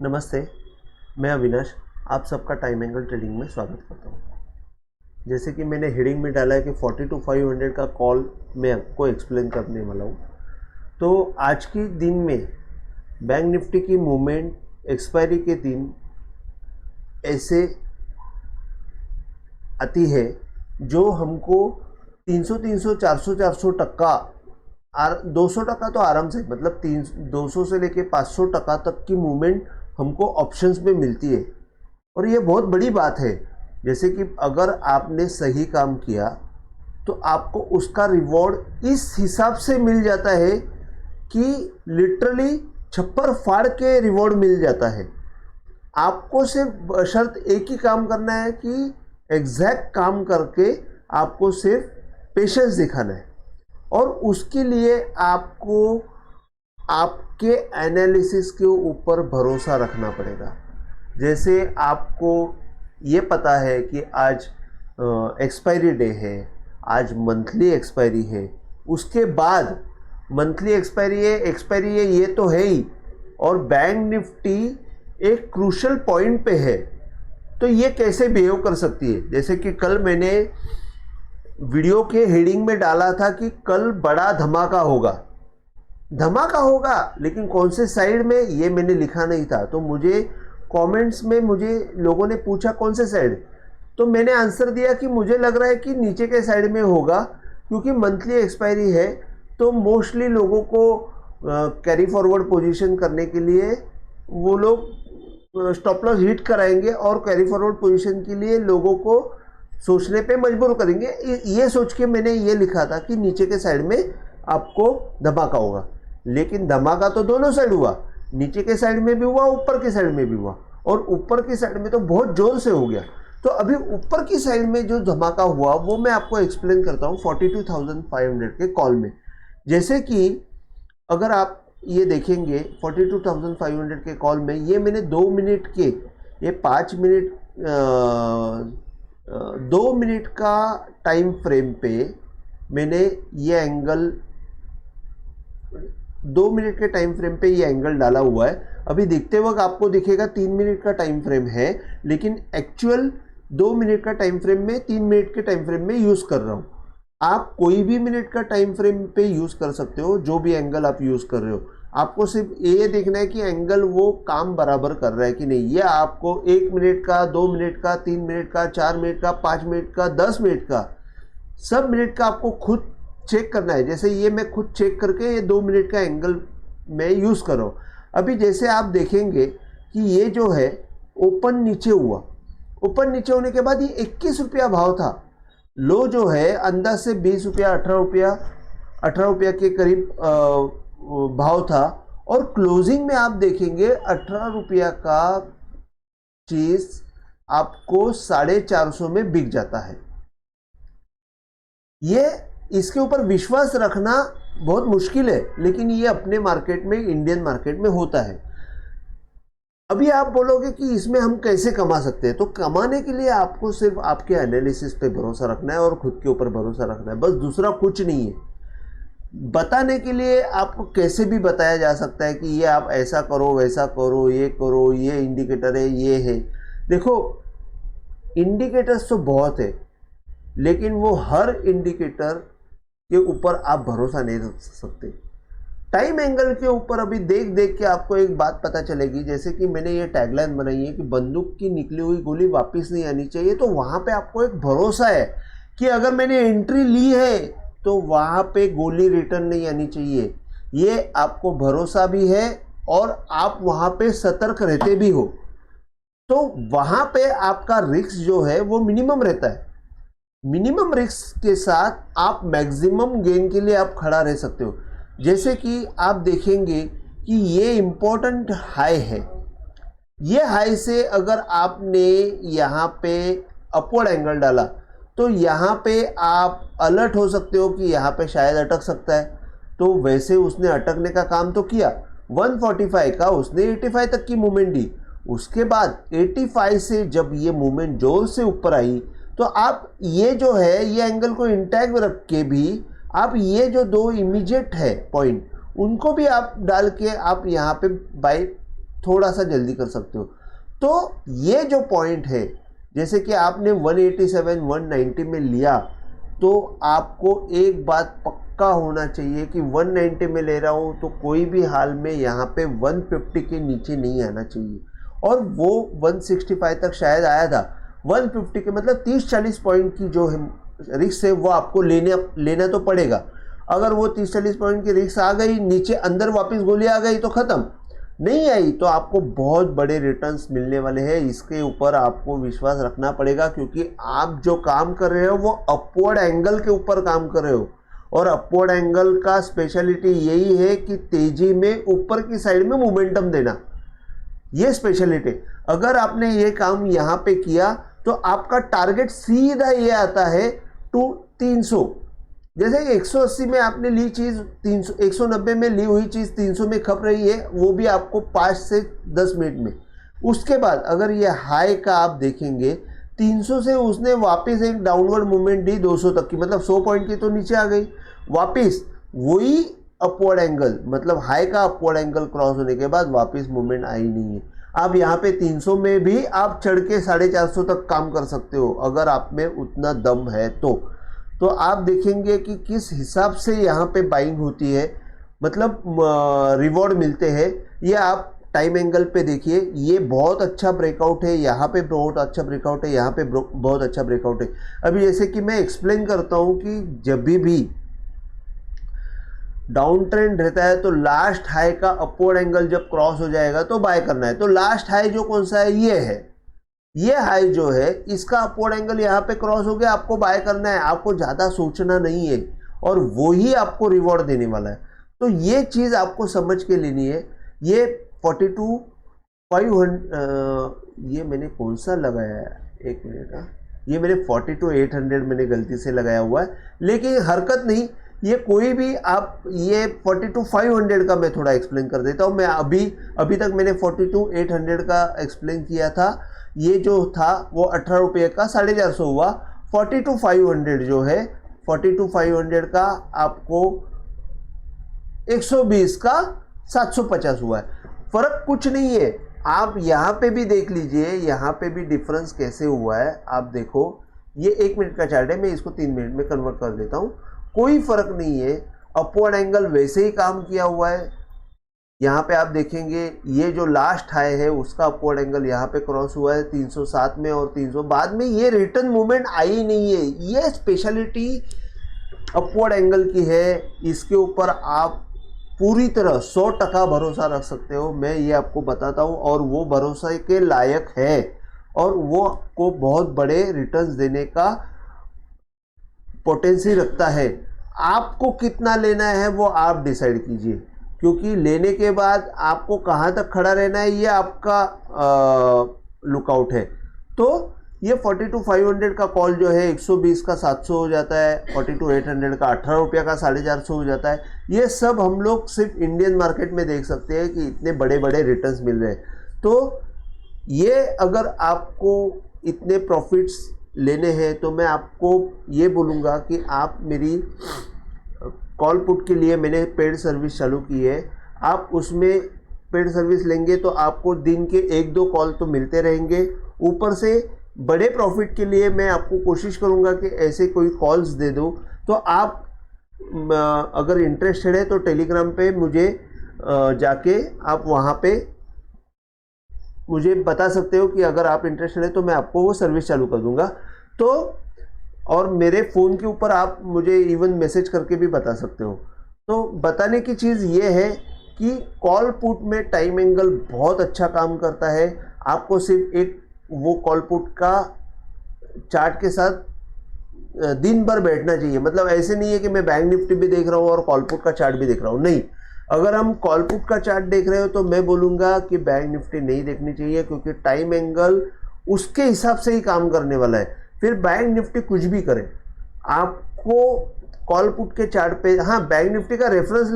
नमस्ते, मैं अविनाश। आप सबका टाइम एंगल ट्रेडिंग में स्वागत करता हूँ। जैसे कि मैंने हेडिंग में डाला है कि 40 to 500 का कॉल मैं आपको एक्सप्लेन करने वाला हूँ। तो आज के दिन में बैंक निफ्टी की मूवमेंट एक्सपायरी के दिन ऐसे आती है जो हमको 300 400 टक्का 200 टक्का तो आराम से, मतलब 200 से लेके 500 टक्का तक की मूवमेंट हमको ऑप्शंस में मिलती है। और ये बहुत बड़ी बात है। जैसे कि अगर आपने सही काम किया तो आपको उसका रिवॉर्ड इस हिसाब से मिल जाता है कि लिटरली छप्पर फाड़ के रिवॉर्ड मिल जाता है। आपको सिर्फ शर्त एक ही काम करना है कि एग्जैक्ट काम करके आपको सिर्फ पेशेंस दिखाना है, और उसके लिए आपको आपके एनालिसिस के ऊपर भरोसा रखना पड़ेगा। जैसे आपको ये पता है कि आज एक्सपायरी डे है, आज मंथली एक्सपायरी है, उसके बाद मंथली एक्सपायरी है ये तो है ही, और बैंक निफ्टी एक क्रूशल पॉइंट पे है, तो ये कैसे बिहेव कर सकती है। जैसे कि कल मैंने वीडियो के हेडिंग में डाला था कि कल बड़ा धमाका होगा, लेकिन कौन से साइड में ये मैंने लिखा नहीं था। तो मुझे कमेंट्स में लोगों ने पूछा कौन से साइड, तो मैंने आंसर दिया कि मुझे लग रहा है कि नीचे के साइड में होगा, क्योंकि मंथली एक्सपायरी है तो मोस्टली लोगों को कैरी फॉरवर्ड पोजीशन करने के लिए वो लोग स्टॉप लॉस हिट कराएंगे और कैरी फॉरवर्ड पोजीशन के लिए लोगों को सोचने पे मजबूर करेंगे। ये सोच के मैंने ये लिखा था कि नीचे के साइड में आपको धमाका होगा, लेकिन धमाका तो दोनों साइड हुआ, नीचे के साइड में भी हुआ, ऊपर के साइड में भी हुआ, और ऊपर की साइड में तो बहुत जोर से हो गया। तो अभी ऊपर की साइड में जो धमाका हुआ वो मैं आपको एक्सप्लेन करता हूँ 42,500 के कॉल में। जैसे कि अगर आप ये देखेंगे 42,500 के कॉल में, ये मैंने 2 मिनट के, ये 5 मिनट 2 मिनट का टाइम फ्रेम पे मैंने ये एंगल 2 मिनट के टाइम फ्रेम पे ये एंगल डाला हुआ है। अभी देखते वक्त आपको दिखेगा 3 मिनट का टाइम फ्रेम है, लेकिन एक्चुअल 2 मिनट का टाइम फ्रेम में 3 मिनट के टाइम फ्रेम में यूज़ कर रहा हूँ। आप कोई भी मिनट का टाइम फ्रेम पे यूज़ कर सकते हो, जो भी एंगल आप यूज़ कर रहे हो। आपको सिर्फ ये देखना है कि एंगल वो काम बराबर कर रहा है कि नहीं। ये आपको 1 मिनट का, 2 मिनट का, 3 मिनट का, 4 मिनट का, 5 मिनट का, 10 मिनट का, सब मिनट का आपको खुद चेक करना है। जैसे ये मैं खुद चेक करके ये 2 मिनट का एंगल मैं यूज़ कर रहा हूँ। अभी जैसे आप देखेंगे कि ये जो है ओपन नीचे हुआ, ओपन नीचे होने के बाद ये 21 रुपया भाव था। लो जो है अंदाज से 20 रुपया 18 रुपया के करीब भाव था, और क्लोजिंग में आप देखेंगे 18 रुपया का चीज आपको 450 में बिक जाता है। ये इसके ऊपर विश्वास रखना बहुत मुश्किल है, लेकिन ये अपने मार्केट में, इंडियन मार्केट में होता है। अभी आप बोलोगे कि इसमें हम कैसे कमा सकते हैं, तो कमाने के लिए आपको सिर्फ आपके एनालिसिस पे भरोसा रखना है और खुद के ऊपर भरोसा रखना है, बस दूसरा कुछ नहीं है। बताने के लिए आपको कैसे भी बताया जा सकता है कि ये आप ऐसा करो, वैसा करो, ये करो, ये इंडिकेटर है, ये है। देखो, इंडिकेटर्स तो बहुत है, लेकिन वो हर इंडिकेटर के ऊपर आप भरोसा नहीं रख सकते। टाइम एंगल के ऊपर अभी देख देख के आपको एक बात पता चलेगी। जैसे कि मैंने ये टैगलाइन बनाई है कि बंदूक की निकली हुई गोली वापस नहीं आनी चाहिए, तो वहाँ पे आपको एक भरोसा है कि अगर मैंने एंट्री ली है तो वहाँ पे गोली रिटर्न नहीं आनी चाहिए। ये आपको भरोसा भी है और आप वहाँ पे सतर्क रहते भी हो, तो वहाँ पे आपका रिस्क जो है वो मिनिमम रहता है। मिनिमम रिस्क के साथ आप मैक्सिमम गेन के लिए आप खड़ा रह सकते हो। जैसे कि आप देखेंगे कि ये इम्पोर्टेंट हाई है, ये हाई से अगर आपने यहाँ पे अपवर्ड एंगल डाला तो यहाँ पे आप अलर्ट हो सकते हो कि यहाँ पे शायद अटक सकता है। तो वैसे उसने अटकने का काम तो किया, 145 का उसने 85 तक की मूवमेंट दी। उसके बाद 85 से जब ये मूवमेंट जोर से ऊपर आई तो आप ये जो है ये एंगल को इंटैक्ट रख के भी आप ये जो 2 इमीडिएट है पॉइंट, उनको भी आप डाल के आप यहाँ पे बाय थोड़ा सा जल्दी कर सकते हो। तो ये जो पॉइंट है, जैसे कि आपने 187 190 में लिया, तो आपको एक बात पक्का होना चाहिए कि 190 में ले रहा हूँ तो कोई भी हाल में यहाँ पे 150 के नीचे नहीं आना चाहिए। और वो 165 तक शायद आया था। 150 के मतलब 30-40 पॉइंट की जो रिस्क है वो आपको लेना तो पड़ेगा। अगर वो 30-40 पॉइंट की रिस्क आ गई, नीचे अंदर वापस गोली आ गई तो ख़त्म, नहीं आई तो आपको बहुत बड़े रिटर्न्स मिलने वाले हैं। इसके ऊपर आपको विश्वास रखना पड़ेगा, क्योंकि आप जो काम कर रहे हो वो अपवर्ड एंगल के ऊपर काम कर रहे हो, और अपवर्ड एंगल का स्पेशलिटी यही है कि तेजी में ऊपर की साइड में मोमेंटम देना, ये स्पेशलिटी। अगर आपने ये काम यहाँ पे किया तो आपका टारगेट सीधा ये आता है 300। जैसे 180 में आपने ली चीज़ 300, 190 में ली हुई चीज़ 300 में खप रही है, वो भी आपको 5 से 10 मिनट में। उसके बाद अगर ये हाई का आप देखेंगे, 300 से उसने वापस एक डाउनवर्ड मूवमेंट दी 200 तक की, मतलब 100 पॉइंट की तो नीचे आ गई, वापस वही अपवर्ड एंगल, मतलब हाई का अपवर्ड एंगल क्रॉस होने के बाद वापस मूवमेंट आई नहीं है। आप यहाँ पे 300 में भी आप चढ़ के 450 तक काम कर सकते हो, अगर आप में उतना दम है तो आप देखेंगे कि किस हिसाब से यहाँ पे बाइंग होती है, मतलब रिवॉर्ड मिलते हैं। ये आप टाइम एंगल पे देखिए, ये बहुत अच्छा ब्रेकआउट है, यहाँ पे बहुत अच्छा ब्रेकआउट है, यहाँ पे बहुत अच्छा ब्रेकआउट है। अभी जैसे कि मैं एक्सप्लेन करता हूँ कि जब भी डाउन ट्रेंड रहता है तो लास्ट हाई का अपवर्ड एंगल जब क्रॉस हो जाएगा तो बाय करना है। तो लास्ट हाई जो कौन सा है, ये है, ये हाई जो है इसका अपवर्ड एंगल यहाँ पे क्रॉस हो गया, आपको बाय करना है, आपको ज़्यादा सोचना नहीं है, और वो ही आपको रिवॉर्ड देने वाला है। तो ये चीज़ आपको समझ के लेनी है। ये 42,500 ये मैंने कौन सा लगाया है, एक मिनट का, ये मैंने 42,800 मैंने गलती से लगाया हुआ है, लेकिन हरकत नहीं, ये कोई भी आप, ये 42,500 का मैं थोड़ा एक्सप्लेन कर देता हूँ। मैं अभी तक मैंने 42,800 का एक्सप्लेन किया था, ये जो था वो 18 रुपये का 450 हुआ। 42,500 जो है, 42,500 का आपको 120 का 750 हुआ है, फ़र्क कुछ नहीं है। आप यहाँ पे भी देख लीजिए, यहाँ पे भी डिफरेंस कैसे हुआ है, आप देखो, ये 1 मिनट का चार्ट है, मैं इसको 3 मिनट में कन्वर्ट कर देता हूँ, कोई फ़र्क नहीं है, अपवर्ड एंगल वैसे ही काम किया हुआ है। यहाँ पे आप देखेंगे ये जो लास्ट हाई है उसका अपवर्ड एंगल यहाँ पे क्रॉस हुआ है 307 में, और 300 बाद में ये रिटर्न मूवमेंट आई नहीं है। ये स्पेशलिटी अपवर्ड एंगल की है, इसके ऊपर आप पूरी तरह 100% भरोसा रख सकते हो, मैं ये आपको बताता हूँ, और वो भरोसे के लायक है, और वो आपको बहुत बड़े रिटर्न्स देने का पोटेंशियल रखता है। आपको कितना लेना है वो आप डिसाइड कीजिए, क्योंकि लेने के बाद आपको कहाँ तक खड़ा रहना है ये आपका लुकआउट है। तो ये 42,500 का कॉल जो है 120 का 700 हो जाता है, 42,800 का 18 रुपये का 450 हो जाता है। ये सब हम लोग सिर्फ इंडियन मार्केट में देख सकते हैं कि इतने बड़े बड़े रिटर्न्स मिल रहे हैं। तो ये अगर आपको इतने प्रॉफिट्स लेने हैं तो मैं आपको ये बोलूँगा कि आप मेरी कॉल पुट के लिए मैंने पेड सर्विस चालू की है। आप उसमें पेड सर्विस लेंगे तो आपको दिन के 1-2 कॉल तो मिलते रहेंगे, ऊपर से बड़े प्रॉफिट के लिए मैं आपको कोशिश करूंगा कि ऐसे कोई कॉल्स दे दूं। तो आप अगर इंटरेस्टेड है तो टेलीग्राम पे मुझे जाके आप वहाँ पे मुझे बता सकते हो कि अगर आप इंटरेस्टेड है तो मैं आपको वो सर्विस चालू कर दूंगा। तो और मेरे फ़ोन के ऊपर आप मुझे इवन मैसेज करके भी बता सकते हो। तो बताने की चीज़ ये है कि कॉल पुट में टाइम एंगल बहुत अच्छा काम करता है। आपको सिर्फ एक वो कॉल पुट का चार्ट के साथ दिन भर बैठना चाहिए। मतलब ऐसे नहीं है कि मैं बैंक निफ्टी भी देख रहा हूँ और कॉल पुट का चार्ट भी देख रहा हूँ, नहीं। अगर हम कॉल पुट का चार्ट देख रहे हो तो मैं बोलूँगा कि बैंक निफ्टी नहीं देखनी चाहिए, क्योंकि टाइम एंगल उसके हिसाब से ही काम करने वाला है। फिर बैंक निफ्टी कुछ भी करे, आपको कॉल पुट के चार्ट पे, हाँ बैंक निफ्टी का रेफरेंस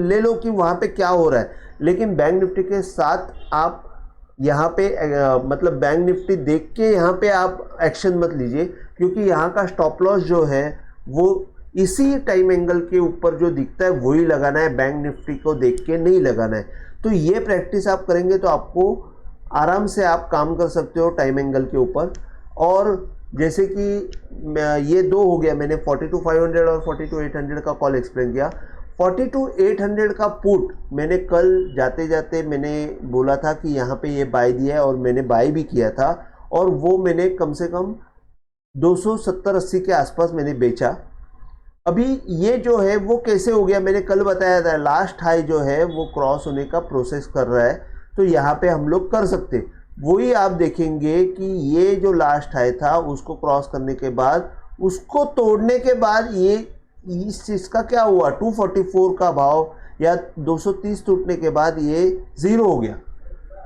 ले लो कि वहाँ पे क्या हो रहा है, लेकिन बैंक निफ्टी के साथ आप यहाँ पे मतलब बैंक निफ्टी देख के यहाँ पे आप एक्शन मत लीजिए, क्योंकि यहाँ का स्टॉप लॉस जो है वो इसी टाइम एंगल के ऊपर जो दिखता है वही लगाना है, बैंक निफ्टी को देख के नहीं लगाना है। तो ये प्रैक्टिस आप करेंगे तो आपको आराम से आप काम कर सकते हो टाइम एंगल के ऊपर। और जैसे कि ये दो हो गया, मैंने 42,500 और 42,800 का कॉल एक्सप्लेन किया। 42,800 का पुट मैंने कल जाते जाते मैंने बोला था कि यहाँ पे ये बाय दिया है और मैंने बाय भी किया था, और वो मैंने कम से कम 270-80 के आसपास मैंने बेचा। अभी ये जो है वो कैसे हो गया, मैंने कल बताया था, लास्ट हाई जो है वो क्रॉस होने का प्रोसेस कर रहा है, तो यहाँ पे हम लोग कर सकते। वही आप देखेंगे कि ये जो लास्ट हाई था उसको क्रॉस करने के बाद, उसको तोड़ने के बाद ये इस चीज़ का क्या हुआ, 244 का भाव या 230 टूटने के बाद ये ज़ीरो हो गया।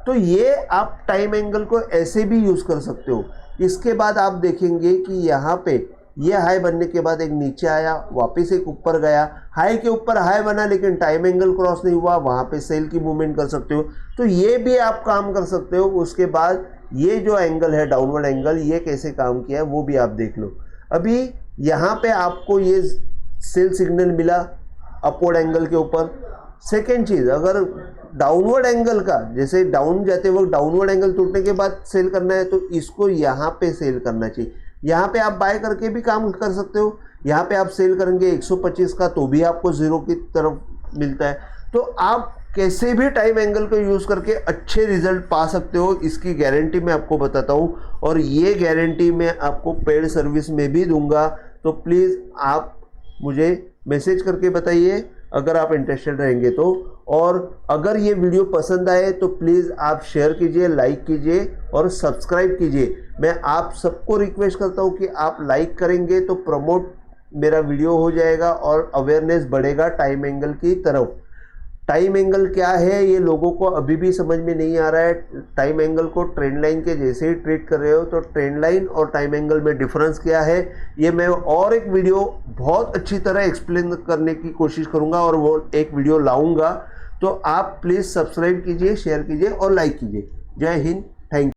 तो ये आप टाइम एंगल को ऐसे भी यूज़ कर सकते हो। इसके बाद आप देखेंगे कि यहाँ पे ये हाई बनने के बाद एक नीचे आया, वापस एक ऊपर गया, हाई के ऊपर हाई बना लेकिन टाइम एंगल क्रॉस नहीं हुआ, वहाँ पे सेल की मूवमेंट कर सकते हो। तो ये भी आप काम कर सकते हो। उसके बाद ये जो एंगल है डाउनवर्ड एंगल, ये कैसे काम किया है वो भी आप देख लो। अभी यहाँ पे आपको ये सेल सिग्नल मिला अपवर्ड एंगल के ऊपर। सेकेंड चीज़, अगर डाउनवर्ड एंगल का, जैसे डाउन जाते वक्त डाउनवर्ड एंगल टूटने के बाद सेल करना है, तो इसको यहाँ पे सेल करना चाहिए। यहाँ पे आप बाय करके भी काम कर सकते हो। यहाँ पे आप सेल करेंगे 125 का तो भी आपको ज़ीरो की तरफ मिलता है। तो आप कैसे भी टाइम एंगल को यूज़ करके अच्छे रिजल्ट पा सकते हो, इसकी गारंटी मैं आपको बताता हूँ। और ये गारंटी मैं आपको पेड सर्विस में भी दूंगा। तो प्लीज़ आप मुझे मैसेज करके बताइए अगर आप इंटरेस्टेड रहेंगे तो। और अगर ये वीडियो पसंद आए तो प्लीज़ आप शेयर कीजिए, लाइक कीजिए और सब्सक्राइब कीजिए। मैं आप सबको रिक्वेस्ट करता हूँ कि आप लाइक करेंगे तो प्रमोट मेरा वीडियो हो जाएगा और अवेयरनेस बढ़ेगा टाइम एंगल की तरफ। टाइम एंगल क्या है ये लोगों को अभी भी समझ में नहीं आ रहा है। टाइम एंगल को ट्रेंड लाइन के जैसे ही ट्रीट कर रहे हो, तो ट्रेंड लाइन और टाइम एंगल में डिफरेंस क्या है ये मैं और एक वीडियो बहुत अच्छी तरह एक्सप्लेन करने की कोशिश करूंगा और वो एक वीडियो लाऊंगा। तो आप प्लीज़ सब्सक्राइब कीजिए, शेयर कीजिए और लाइक कीजिए। जय हिंद, थैंक यू।